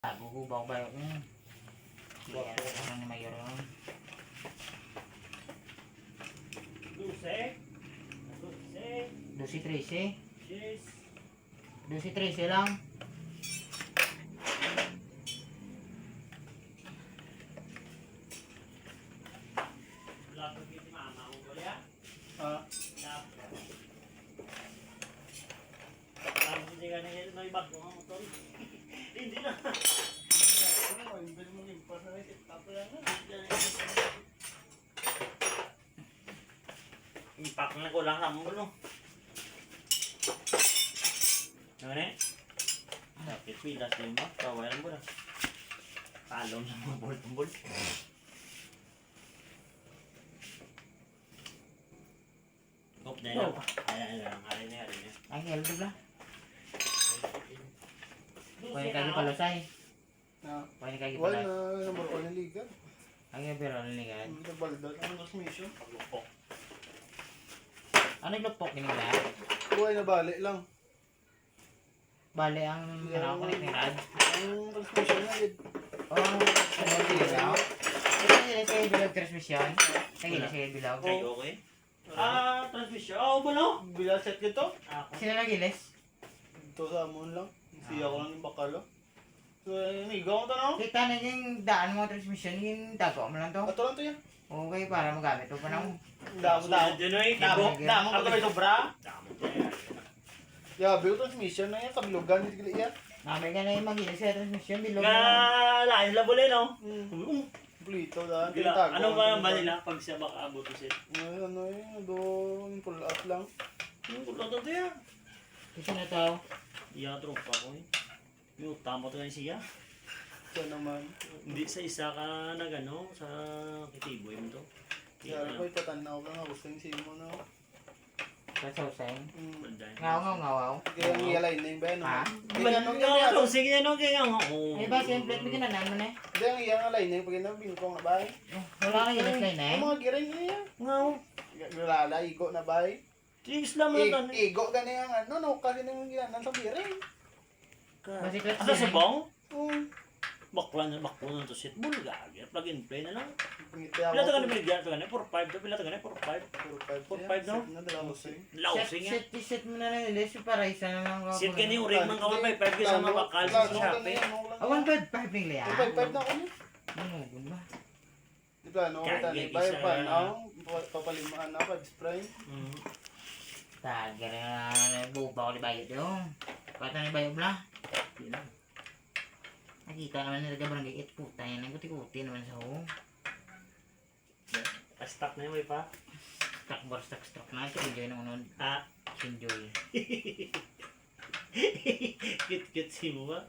Gugubaw ba yun? Kaya ni mayroon. Dosi 13. Yes. Dosi 13 lang. Lapag ni mama ko ba ya? Lapag. Lapag hindi ka na yun, may bago ang motor. Hindi na. Hindi mo limpas na rin. Tapos lang na. Ipak na ko lang naman mo. Ano na? Sakit pilas din mo. Kawalan mo na. Talong na mga bolt-bolt. Gop na yun. Ayan. Ay, heldo ba? Pwede kayo palusay. Pwede kayo Wala palusay. na number 1 ng liga. Ay, pero ano ligan? Ang balda ang transmission. Paglupok. Ano yung lupok din nila? Buhay na bali lang. Bale, ang nakakunik ni Rad. Ang transmission na yun. Oh, ano yung bilaw? Ito yung sa bilog transmission. Nagila sa bilog. Kayo okay? Transmission. Ba no? Bila set dito. Ako. Sino nagilis? Ito sa amon lang. Siya ko lang yung bakalo. So, inigaw ko to no? Kita na yung daan mo transmission, yung dago mo lang to. Ato lang to yan. Okay, para magamit ko pa nang. Damo. Dyan ay. Damo ko to may sobra. Damo tayo. Yabi ko transmission na yan. Kabilugan. Hindi kili yan. Namin ka na yung magilis sa transmission, bilog Nga, na. lain la bule no? Plito da. Ano ba ang bali na pag siya makaabot ko siya? Ano yun. Doon. Pull up lang. Kulo to tayo. Kasi na tao. Iya tropa ko eh. Yung tama to na siya. Ito naman. Hindi sa isa ka nagano sa kitiboy mo to. Kaya ko ipatanaw ka nga. Gusto yung simo na. Kasoseng. Banday. Ngaw. Kaya ang ialay na yung bayan. Ha? Banday. Sige no kaya nga. Eh ba, simple mo ginanan mo na eh. Hindi ang iyang alay na yung pag inabingkong na bay. Wala ka gilis na yun eh. Ang mga giring niya. Ngaw. Lala, igo na bay. Tigis lang mo na Igo gani ang ano, no, kasi nang ginanan sa giring. Masiklat Asa siya sa eh. bong? Oo. Bakla na to shit. Bulgari. Plug and play na lang. Pangiti Pila to ako. kanina bigyan to kanina? 4-5 to. Pila to kanina? 4-5. 4-5 no? Na dalawa sa Lausing yan. Set mo na lang ilis, para isa na lang ako. Sit ka ni Uring man kawal 5-5 ka sa mga bakal sa Shopee. Awan ba, 5 ng liya? 5-5 na ako niya. Ano, gumba? Di plano ko Kaya tani. isa- Bay pa na, papalimaan na, 5 spray. Taga na buba ko ni Bayot yung. Pata ni Bayot bla. Nakita naman nila barangay 8 puta yan. Nagkuti-kuti naman sa home. Stop na yun pa. Stock na. Ito enjoy na unod. Ah. Enjoy. Kit si mo ba?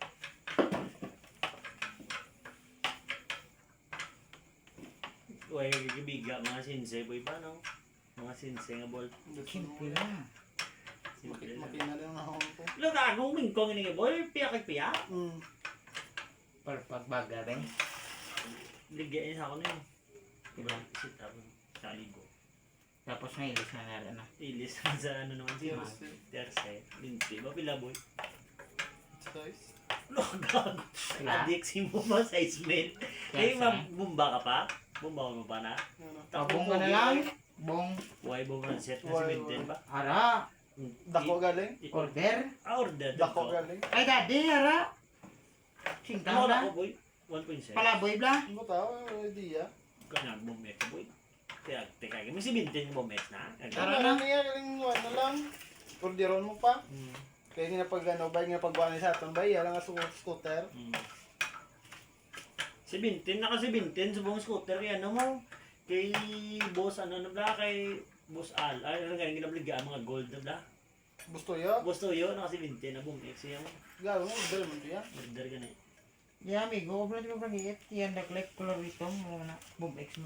Uy, gigibiga mga sinse boy pa no? Mga sinse nga bol. Simple lang. Simple lang. Makina lang ako ko. Lo gagong mingkong ini boy, piya kay piya. Para pagbaga rin. Ligyan sa ako na yun. Diba? Sit up sa ligo. Tapos na ilis na narin na. Ilis sa ano naman si Mas. Terse. Linti ba pila boy? Guys. Lo gago. Sila? Adik si mo ba sa smell? Eh, mabumba ka pa? Bumba mo pa na? Pabong ka na lang. Bong. Why bumba na set na si Binten ba? Ara. Dako galing. Order. Order Dako galing. Ay daddy, ara. Singkang Ano na. ako boy? 1.7. Palaboy bla. Ano tao? Idea. Kanya bumek boy. Teka, may si Binten yung bumek na. Tara Ano na. niya, galing ano lang. Orderon mo pa. Kaya nga pag ano, bay nga pagbuwan sa atong bay, alang nga scooter. Si Binten, naka si Binten sa buong scooter yan, ano mo? Kay boss, ano na kay boss Al. Ay, ano nga, ginabligyan mga gold na bla. Gusto ya? Boss to yun, naka si Binten na bumek siya. Gawin mo, order mo diya. Order ka na eh. Ya amigo, wala di ba pag-iit? Yan naglike color ito mo na. Boom X mo.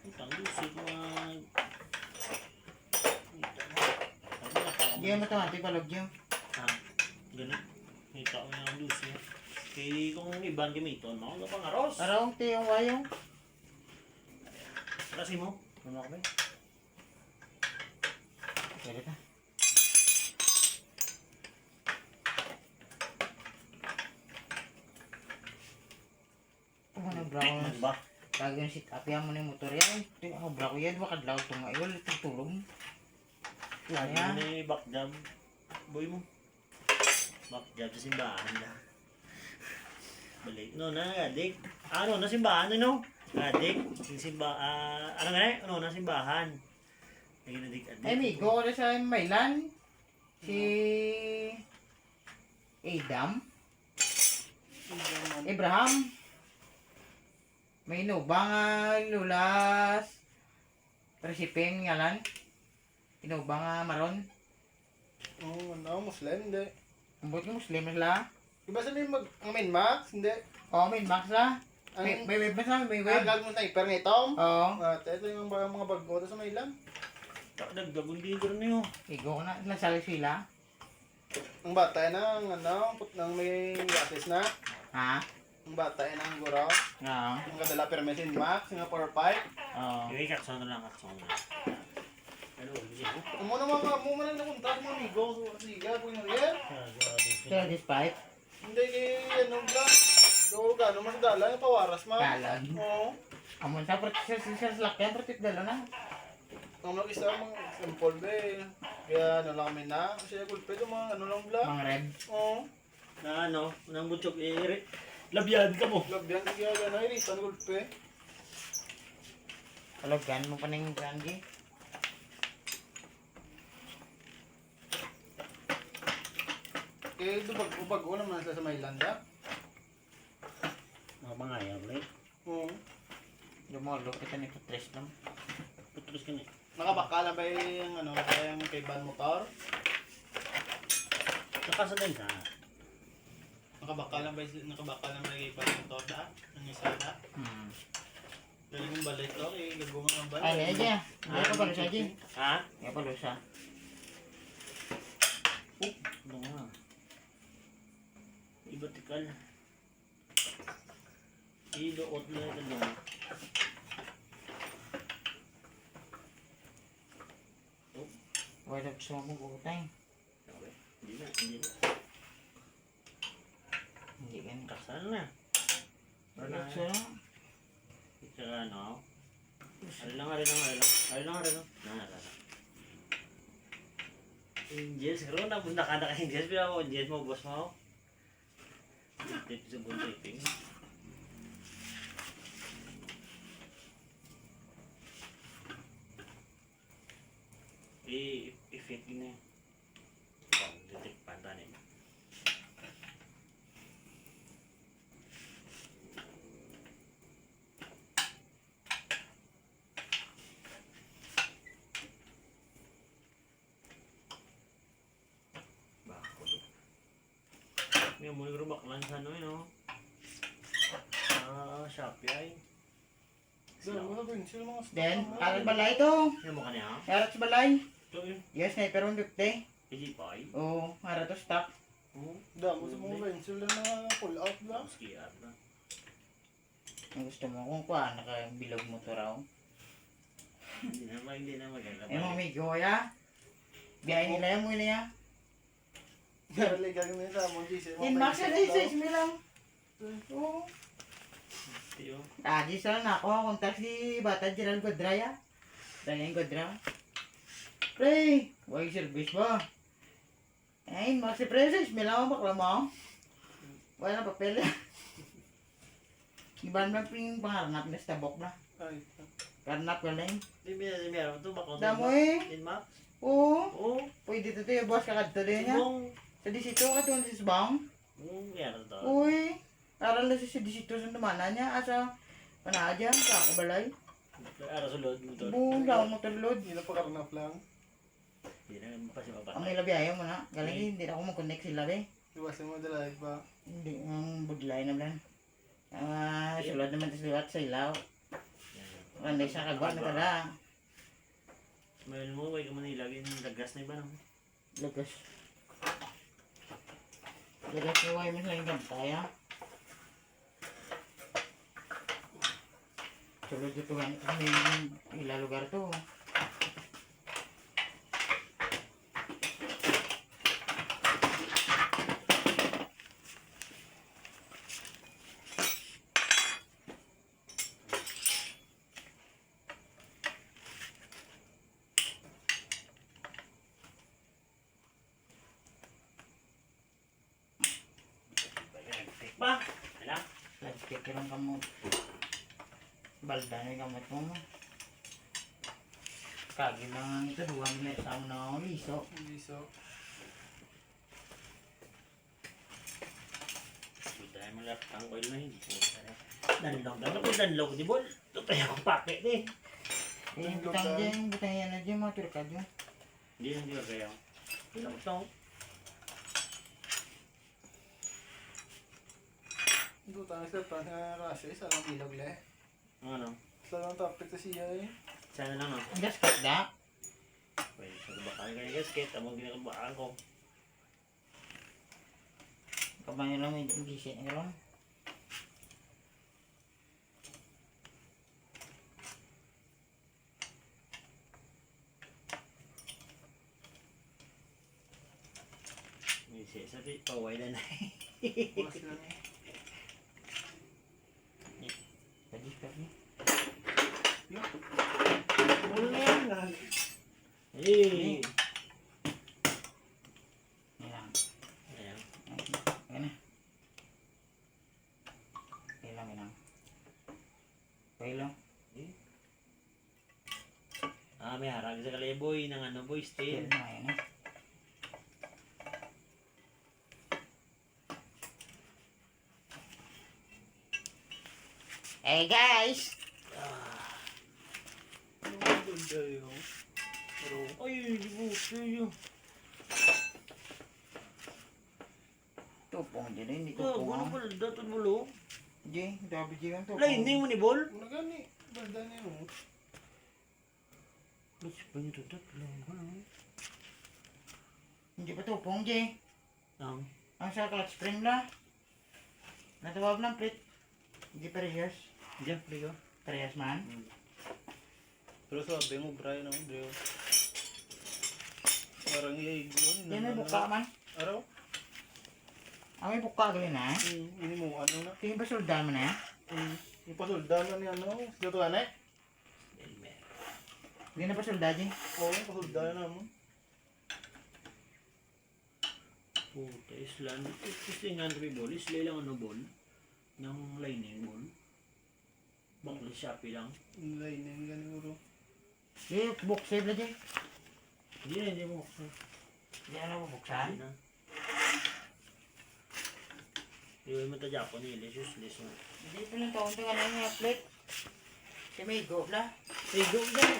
Utang lusig mga... Yan mo ito, ate palogyo. Ah, ganun. May tao na ang lusig. Kaya kung iban gamiton mo, ano pang aros? Araw, tiyong wayong. kasi mo. Ano ako ba? Pwede ka. Oh, nabra ko Ano ba? Kagyan sit up yan mo na yung motor yan. Nabra ko yan. Makadlaw ito nga. Iwala ito tulog. Lagi Kaya. mo na yung back jab. Boy mo. Back jab sa simbahan na. Balik. No, adik. Ano, na simbahan no? Adik. Ano nga eh? Ano, na simbahan. Naging adik. Ay, migo ko na sa Maylan. Si... Adam. Abraham. May inubang lulas. Resipeng ngalan. Inubang maron. Oo, ano, Muslim, hindi. Ang buot ng Muslim sila. Diba sabihin ang main max? Hindi. Oo, may max la. Ang May web na sa, may web. gagawin mo sniper ni Tom. Oo. At ito yung mga bago sa may ilan. Nagdagong dito rin yun. Igo ko na. Nasali sila. Ang bata na, nang may gatis na. Ha? Ang bata ng guraw. Oo. Ang kadala permesin max, yung 4-5. Oo. Yung kakson na lang, kakson na. Ano, ulit mo? Amo na mga nakunta mga amigo. Siga, kung ano yan. Kaya despite. Hindi kay ano ba? Do gano mas dala yung pawaras ma. Kalan. Oo. Amon sa sa lakyan. Pratit dalo na. Ang mga isa mga simple be. Kaya ano lang kami na. Kasi kulpe do mga ano lang bla. Mga red. Oo. Na ano, nang butchok labyan ka mo. Labyan kaya gana iritan kulpe. Kalagyan mo pa ng gangi. Kaya do pag una man sa Maylanda. Mga ayaw ulit. Oo. Lumolo kita nito tres lang. Putros ka na eh. Nakabakala ba yung ano kaya yung kay van motor? Nakasadan ka. Nakabakala ba kay van motor da? Ang isa da? Dali yung balit to, gagungan ang balit. Ay, aja. Ay, pa pala siya, aja. Ha? Ay, pala siya. Ano nga? Ibatikal. Idoot na ito doon. Wala gusto mo mong utang. Hindi na. Hindi ganun. Kasal na. Wala gusto na. Tsaka ano? Ari lang. Jess, karo na bunda ka na kay Jess, pero ako Jess mo boss mo. Tip sa bunda iping. I-fit na. Bang, detek pantanin. May amoy rubak lang sa ano yun, no? Shopee ay. Doon mo na ba yun? Sino mga Then, karat balay to. Ano mo ka niya? Karat sa balay. Ito yun. Yes, sniper 150. Hindi pa ay. Oo, karat to stock. Oo. Damo sa mga pencil na pull out ba? Ski art na. Ang gusto mo kung kuha, nakabilog mo to raw. Hindi na maganda. Eh, mga may goya. Biyahe nila yung muli niya. Garali gagawin sa mga GC. In max na 16 mi lang. Oo. Tiyo. Adi sa na ako, kontak si Bata Gerald Godraya. Dahil yung Godra. Pre, wag service ba? Ay, max si Pre, 6 mi lang bakla mo. Wala na papel. Iban lang ping pangarnap na sa tabok na. Ay. Karnap ka lang. Di meron ito bako. Damo eh. In max? Oo. Oo. Pwede to yung boss kakadto din niya. Subong. Sa disito ka to sa bang. Oo, meron to. Uy. Aral na si disito sa namana niya. Asa panadya sa kabalay. Ara sulod mo to. Buong daw mo tulod. Hindi na pakarnap lang. Hindi na pa siya mabata. Ang may labi ayaw mo na. Galing hindi na ako mag-connect sila be. Iwasan mo dalaig ba? Hindi. Ang budlay na lang. Sulod naman sa sa ilaw. Hindi siya kagwa na tala. Mayroon mo, way ka man ilagay ng lagas na iba no? Lagas. Lagas na huwag mo sa yung gantay ha. Sulod ito kan. Ano ila lugar to. Nag-take pa. Wala. Lagkit ka ng kamot. Balda na yung kamot mo. Kagi mga ito, 2 minutes ang liso. Hindi so. Buday mo lang ang oil na hindi. Danlog. Danlog ko danlog. Di ba? Tutay akong pake eh. Butang yan na dyan, mga turkad yun. Hindi na hindi kaya. Ilang ito. Ito tayo sa Russia, isa lang bilog le. Ano? Isa lang topic sa siya eh. Sana lang no. Ang gaskat da. Pwede sa kabakal ka ng gasket. Amang ginakabaan ko. Kabanyo lang may gising nga lang. May siya sabi. Paway na na. Bukas lang eh. Pagiskat niya. Ulo na yan. Eh. Yan lang. Ayan. Ayan na. Ayan lang, ayan lang. Okay lang. May harag sa kaleboy ng ano boy Still still. na, ayan na. Hey guys! Ano ba doon kayo? Pero, Ay, di mo siya. Tupong dyan eh, hindi Ano tupong. pala dapat bulo? Jay, dabi dyan ang tupong. Lain mo ni bol. wala gani. Balda niya mo. Ba't pa nito tatlo? Hindi pa tupong, Jay. Ang Ang sa clutch spring la. Natawag ng plate. Hindi parehas. diyan priyo. Parehas man. Pero sabi mo, Brian, ako, Bro. Parang iaigo. Yan may buka man. Araw? Ang may buka gawin na. Ini mo, ano na? Tingin ba suldan mo na? Yung pasuldanan ni ano? Sila to, anay? Elmer. Hindi na pa suldan, Jay. Oo, yung pasuldanan na mo. Puta, islan. Gusto nga na bol. Isla lang ano bol. Ng lining bol. Bakla Shopee lang. Inlay na yung ganuro. Jay, book save na, Jay. Hindi mo. Hindi na mabuksan. Hindi na. Di mo ta Japon eh. Useless mo. Hindi pa lang taon ito nga na yung plate. Si may go la. May go dyan.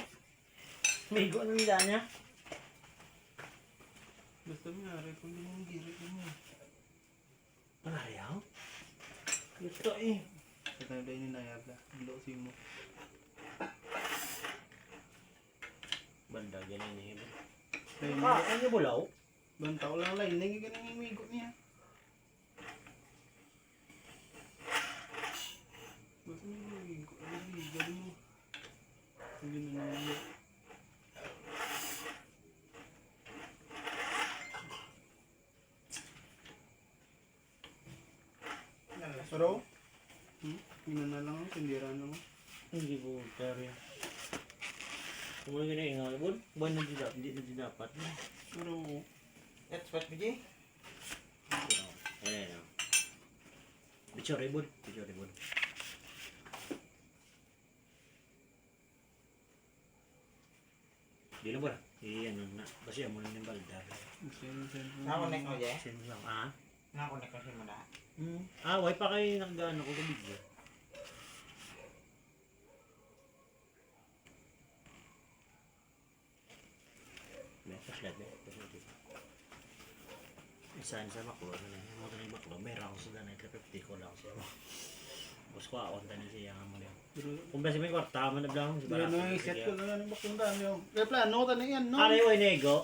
May go ng nila niya. Basta mayari kung hindi mo girit mo. Malayaw? Gusto eh. Sa tayo tayo ninayabla. Bilo si mo. Banda ganun eh. Kaya Ano bulaw? bantaw lang lang. Hindi ka nang imigo niya. Basta may imigo. Ano yung mo? Hindi na naman. Pero, yun na lang ang tindira naman. Hindi po, sorry. Kung ano ganun yung bol, buwan na hindi na dapat. Pero, That's what we do. Ayan o. Bichore bol. Bichore bol. Di lang ba? Ano na. Basta mo lang yung baldar. Nakonek mo, Jay? Sino lang? Ah? Nakonek mo siya mo na. Why pa kayo nag-ano ko kabigyo? Flashlight ba? Isaan sa maklo na lang. Mo tani maklo, meron ako sa danay 50 ko lang siya. Bus ko ako tani siya mo niya. Kung basi may kwarta man na lang si Hindi Barako. na i-set ko na ng bakong dami yung... Kaya plano ko na yan, no? Ano yung nego?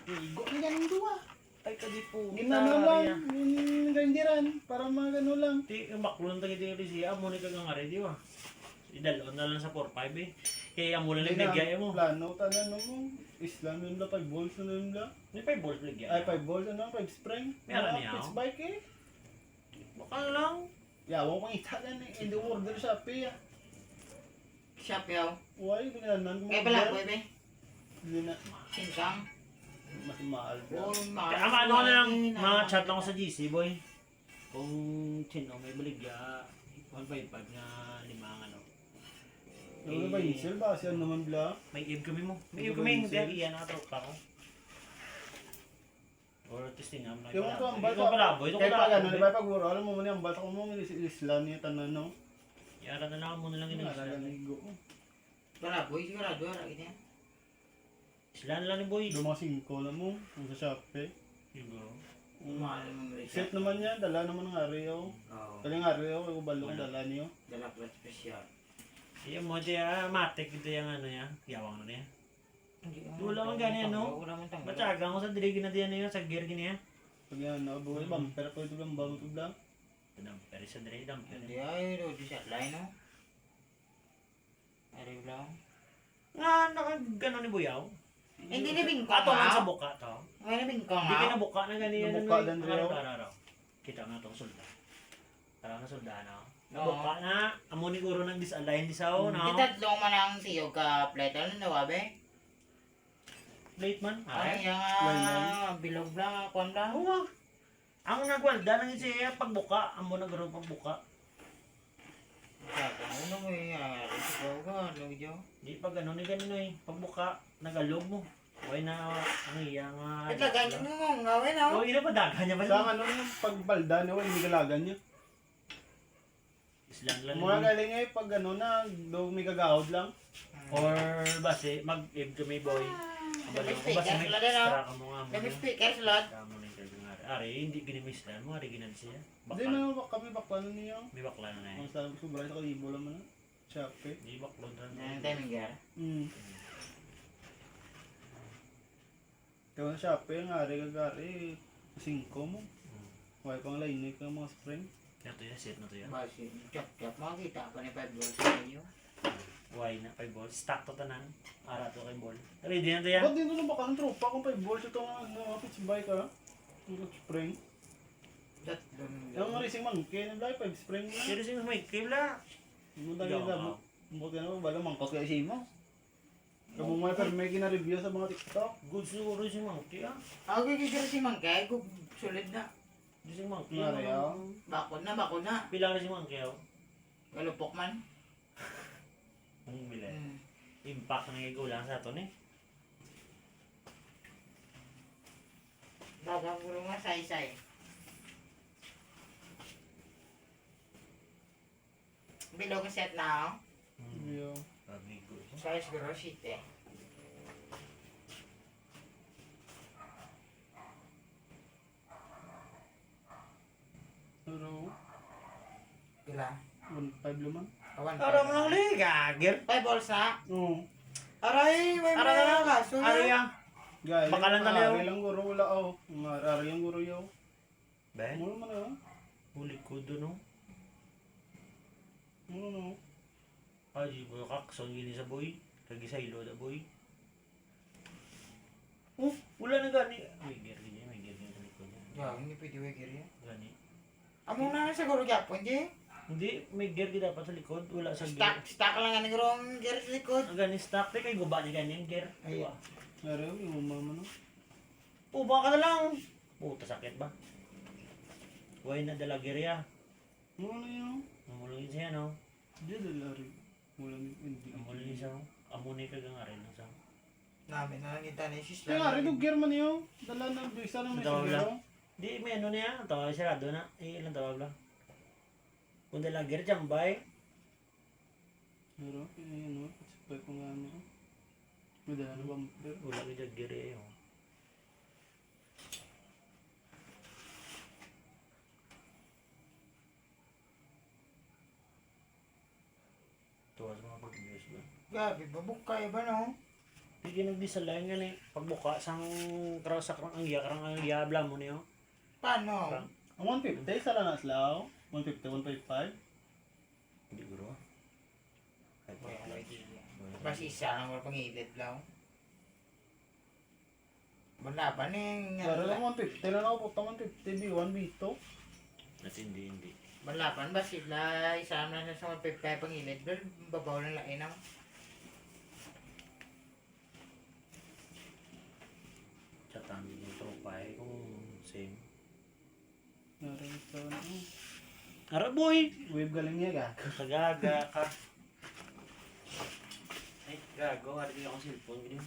Igo na yan yung duwa. Ay kadi po. Ginano lang, yung gandiran, para mga gano lang. Ti yung maklo nang tagi diri siya mo ni kagang are di ba? Idalon na lang sa 4-5 eh. Kaya ang mula Hindi lang bigay na, mo. plano, tanan mo. Isla nila, 5 volts na nila. May 5 volt bigay. Ay, 5 volts na 5 spring. Meron niya, Pitch oh. bike eh. Baka lang. Yawa pang italan eh. Hindi order sa Shopee ah. Shop yaw. Why? Hindi na nan. Kaya pala, boy, be. Hindi na. Singkang. Mas mahal na. Oh, Kaya ano na lang, mga chat lang ko sa GC boy. Kung sino may baligya, 155 na 5 ano. Ano ba Insel ba? Siya naman bla. May ib kami mo. May ib Ano ba kami, yung hindi sales? iyan nakatropa ko. Or testing naman. Yung ito ang Ito bata. pala boy, ito Kaya pala. pag ano, di ba pag wala, alam mo muna ang bata ko mo, isla niya tanan no. Yara na lang muna lang Hindi ginagawa. na ligo. Wala, boy. Sigurado. Wala, ganyan. Sila na lang ni boy. Yung mga 5 na mo, yung sa Shopee. Siguro. Mahal naman rin siya. Set naman niya, dala naman ng Ariyo. Oo. Kaling Ariyo, yung balong dala niyo. Dala plus special. Iyan mo diya, matik ito yung ano niya. Yawang na niya. Wala man gani, ano? Wala man tanggal. Matyagang ko sa dirigin na diyan niya, sa gear giniya. Pag yan, nabuhay, bumper ko ito lang, bumper lang. Damper sa dire, damper. Hindi ay, do di sa line, no? Ari lang. Nga, nakagano ni Buyaw. Hindi na bingkong Ato lang sa nga. buka to. Ay, na bingkong Hindi nga. kinabuka na ganyan. Nabuka din rin, oh. Araw. Kita nga itong sulda. Parang na sulda na. Oo. Nabuka na. Amo ni Guro ng disalign disaw Di na. tatlong man ang siyog ka plate. Ano na wabe? Late man. Ay, Ay. yung bilog lang, kwan lang. Oo. Ang nagwalda nang siya pagbuka. Amo na Guro pagbuka. Ano mo yung ikaw ka, ano medyo? Di pa gano'n ni ganun eh. Pagbuka, nagalog mo. Huwag na ang iya nga. Ito, ganyan mo mong gawin, no? Oo, ina pa daga niya ba? Sa ano yung pagbalda niya, hindi galagan niya. Islang lang. Mga galing eh, pag ano na, daw may gagahod lang. Or base, mag-ib kami boy. Abalo ko base may extra ka mo nga mo. Kami speaker slot. Kamo na yung nga. Ari, hindi ginimis lang mo. Ari, ginan siya. Hindi Bakal. na kami baklan niya. May bakla na Ang eh. sabi ko, sobra sa kalibo lang man. Shopee. Di baklon na. Ang timing gar. Kaya sa Shopee, ang ari 5 mo. Huwag pang line ka mga spring. Ito yan, set na to yan. Basi, chop-chop. Makakita pa ni 5 volts sa inyo. Why na 5 balls? Stack to tanan. Ara to kay ball. Ready na to yan. Ba't dito na baka ng tropa kung 5 volts ito nga pitch bike ha? Yung spring. Yung mga racing monkey, nabla 5 spring na. Seryoso yung may kibla. Mo dali na. Buti na ba mangkot kay Simo? Kamu may per may gina-review sa mga TikTok. Good siguro si monkey ah. Ako kikikira si Mangkay, sulit na. Di si monkey. Ngari, ah. Bakod na. Pila na si monkey ah. Galupok man. Ang bili. Hmm. Impact na igulang sa ato ni. Bagaguro nga say-say. Bilog ang set na ako. Review. Amigo. Size guro sheet eh. Pero, Gila. 1.5 laman. Awan. Ara mo lang li, gagir. 5 balls na. Oo. Aray, may Ara na lang. kaso Ara na. yan. Gaya, Bakalan na niyo. Ari lang guro wala oh. Ari lang guro yaw. Ben, Muro man ah. huli ko doon no. Muro no. Ay, boy kakson gini sa boy. Kagi sa ilo da boy. Oh, wala na gani. May gear gini, may gear gini sa likod niya. Ya, hindi pwede wagir yan. Gani. Amo na siguro Japon, di? Hindi, may gear gini dapat sa likod. Wala sa gear. Stock lang nga nagro ang gear sa likod. Ang gani stock, te kay guba niya gani ang gear. Ay. Diba? Ari yung mama no. Puba ka na lang. Puta sakit ba? Why na dala gear ya? Muro na yaw. Mamulungin siya no. Di dalari. Mula hindi. Mamulungin siya. Amunay ka nga rin sa. Namin na lang kita na isis Kaya ari dug gear man yaw. Dala na bisa na may Sa tawag siguro. Di, may ano niya. Ang tawag sarado na. Eh, ilang tawag lang. Kung dala gear jambay. Pero ayun no. Sabay ko nga ano. May dala na bumper. Wala ka dyan gear eh. Oh. Tuwas mga pag-views ba? Gabi, babukay ba no? Hindi nagdisalign yan eh. Pagbuka sang cross sa ang iya bla mo niyo. Paano? Ang 150 sa lanas lao. 150, 155. Hindi guro. Mas isa lang mo pangilit lang. Malaban yung... Pero lang 150 lang ako puta 150 B1 B2. At hindi. Malaban ba sila isa na sa mga pipay pangilit. Pero babaw lang lain ang... Chatang yung tropa eh kung same. Narito na. Ara boy! Wave galing niya ga. Kagaga ka. Ay, gago. Hari ako cellphone. Ganyan.